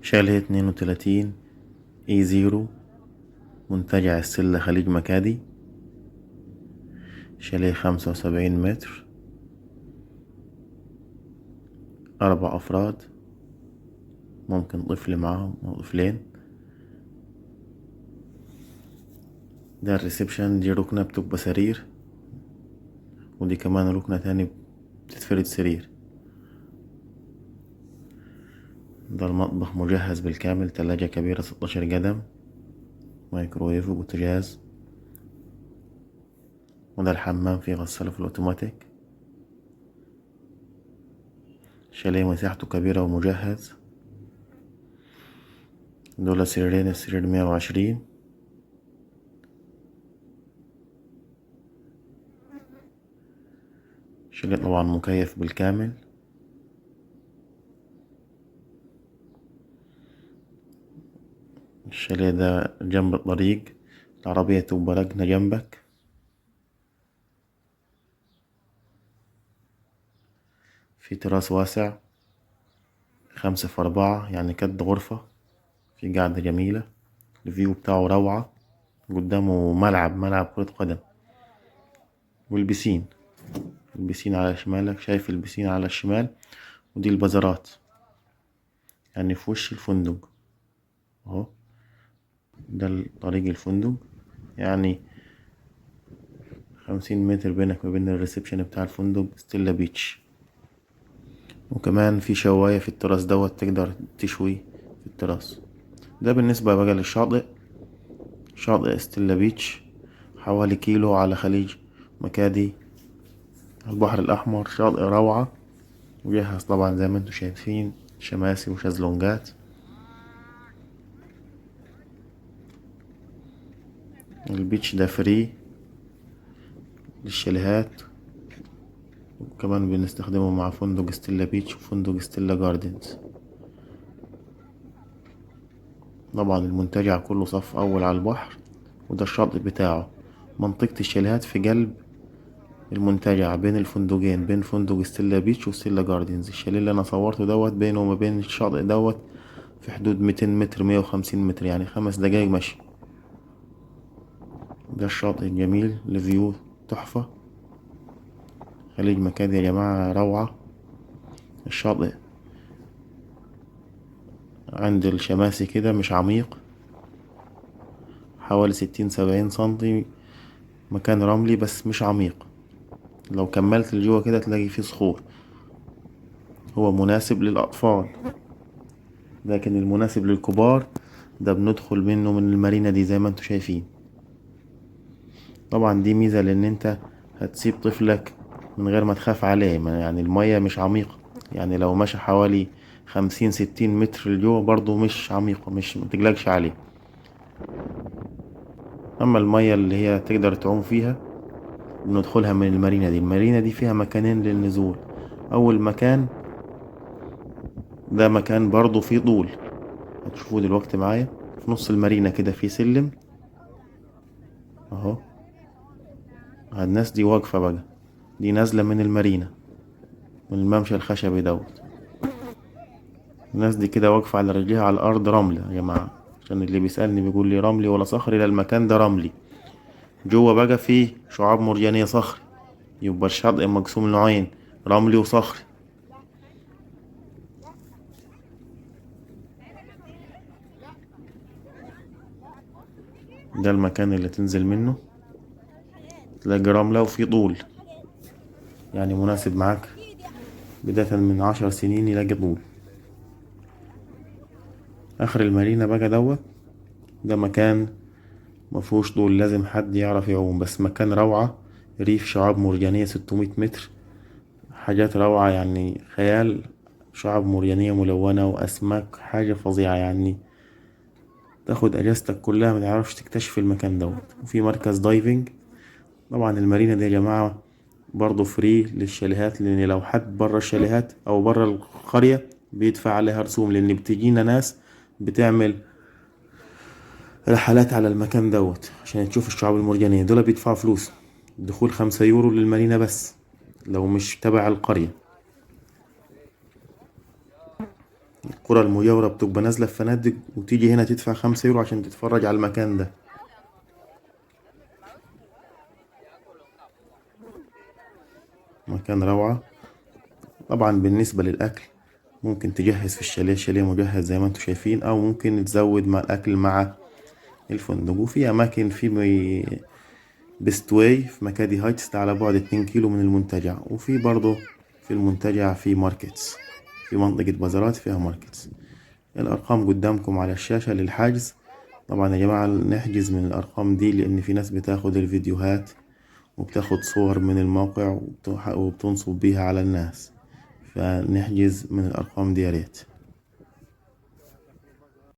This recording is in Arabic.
شاليه 32 E0، منتجع السلة خليج مكادي. شاليه 75 متر، 4 أفراد، ممكن طفل معاهم أو طفلين. ده الريسبشن، دي ركنة بتبقى سرير، ودي كمان ركنة تاني بتتفرد سرير. ده المطبخ مجهز بالكامل، تلاجة كبيرة 16 قدم، مايكرويف وبوتاجاز. وده الحمام فيه غسالة في الأوتوماتيك. شاليه مساحته كبيرة ومجهز. دول سريرين، السرير 120. شاليه طبعا مكيف بالكامل. الشاليه ده جنب الطريق، العربية تبقى راكنة جنبك. في تراس واسع 5 في 4، يعني كد غرفة. في قاعدة جميلة، الفيو بتاعه روعة. قدامه ملعب كرة قدم، والبسين. البسين على شمالك، شايف البسين على الشمال. ودي البازارات، يعني في وش الفندق اهو. ده طريق الفندق، يعني 50 متر بينك وبين الريسبشن بتاع الفندق ستيلا بيتش. وكمان في شواية في التراس دوت، تقدر تشوي في التراس. ده بالنسبة بقى للشاطئ. شاطئ ستيلا بيتش حوالي كيلو على خليج مكادي، البحر الأحمر. شاطئ روعة، مجهز طبعا زي ما انتم شايفين، شماسي وشازلونجات. البيتش ده فري للشاليهات، وكمان بنستخدمه مع فندق ستيلا بيتش وفندق ستيلا جاردنز. طبعا المنتجع كله صف أول على البحر، وده الشاطئ بتاعه. منطقة الشاليهات في قلب المنتجع، بين الفندقين، بين فندق ستيلا بيتش وستيلا جاردنز. الشاليه اللي أنا صورته دوت بينه وما بين الشاطئ دوت في حدود 200 متر، 150 متر، يعني 5 دقايق مشي. ده الشاطئ الجميل، الفيو تحفة. خليج مكادي يا جماعة روعة. الشاطئ عند الشماسي كده مش عميق، حوالي 60 70 سنتي. مكان رملي بس مش عميق. لو كملت لجوه كده تلاقي فيه صخور. هو مناسب للأطفال، لكن المناسب للكبار ده بندخل منه من المارينا دي زي ما انتوا شايفين. طبعا دي ميزة، لان انت هتسيب طفلك من غير ما تخاف عليه. يعني المية مش عميقة، يعني لو مشى حوالي 50 60 متر لجوه برضو مش عميقة، مش متقلقش عليه. اما المية اللي هي تقدر تعوم فيها بندخلها من المارينا دي. المارينا دي فيها مكانين للنزول. اول مكان ده مكان برضو فيه طول، هتشوفوه دلوقتي معايا. في نص المارينا كده في سلم اهو. الناس دي واقفة بقى، دي نازلة من المارينا، من الممشى الخشبي دوت. الناس دي كده واقفة على رجليها على الأرض، رملة يا جماعة، عشان اللي بيسألني بيقول لي رملي ولا صخري. لا، المكان ده رملي. جوه بقى فيه شعاب مرجانية صخري، يبقى الشاطئ مقسوم نوعين، رملي وصخري. ده المكان اللي تنزل منه، تلاقي رملة وفيه طول، يعني مناسب معاك بداية من 10 سنين يلاقي طول. آخر المارينا بقى دوت، ده مكان مفهوش طول، لازم حد يعرف يعوم، بس مكان روعة. ريف شعاب مرجانية 600 متر، حاجات روعة يعني خيال. شعاب مرجانية ملونة وأسماك، حاجة فظيعة يعني. تاخد أجازتك كلها متعرفش تكتشف المكان دوت. وفي مركز دايفنج. طبعا المارينا دي يا جماعة برضو فري للشاليهات، لأن لو حد برا الشاليهات أو برا القرية بيدفع عليها رسوم، لأن بتجينا ناس بتعمل رحلات على المكان دوت عشان تشوف الشعاب المرجانية. دول بيدفعوا فلوس، الدخول 5 يورو للمارينا بس لو مش تبع القرية. القرى المجاورة بتبقى نازلة في فنادق، وتيجي هنا تدفع 5 يورو عشان تتفرج على المكان ده. مكان روعة. طبعا بالنسبة للأكل ممكن تجهز في الشاليه، الشاليه مجهز زي ما انتوا شايفين، أو ممكن تزود مع الأكل مع الفندق. وفي أماكن في بستواي في مكادي هايتس ده على بعد 2 كيلو من المنتجع. وفي برضه في المنتجع في ماركتس، في منطقة بازارات فيها ماركتس. الأرقام قدامكم على الشاشة للحجز. طبعا يا جماعة نحجز من الأرقام دي لأن في ناس بتاخد الفيديوهات وبتاخد صور من الموقع وبتنصب بيها على الناس، فنحجز من الأرقام دي يا ريت.